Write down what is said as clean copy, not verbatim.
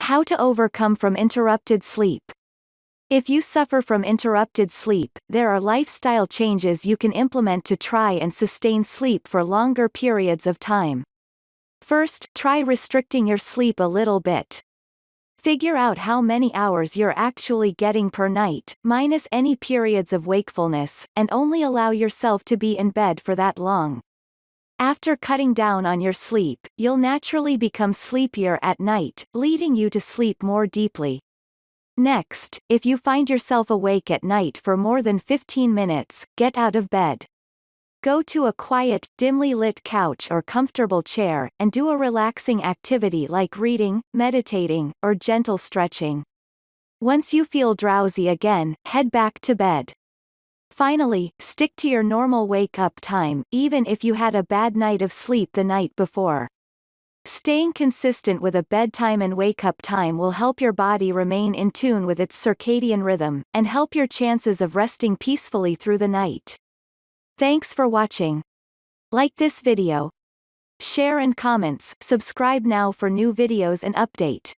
How to overcome from interrupted sleep. If you suffer from interrupted sleep, there are lifestyle changes you can implement to try and sustain sleep for longer periods of time. First, try restricting your sleep a little bit. Figure out how many hours you're actually getting per night, minus any periods of wakefulness, and only allow yourself to be in bed for that long. After cutting down on your sleep, you'll naturally become sleepier at night, leading you to sleep more deeply. Next, if you find yourself awake at night for more than 15 minutes, get out of bed. Go to a quiet, dimly lit couch or comfortable chair, and do a relaxing activity like reading, meditating, or gentle stretching. Once you feel drowsy again, head back to bed. Finally, stick to your normal wake-up time, even if you had a bad night of sleep the night before. Staying consistent with a bedtime and wake-up time will help your body remain in tune with its circadian rhythm, and help your chances of resting peacefully through the night. Thanks for watching. Like this video. Share and comments, subscribe now for new videos and update.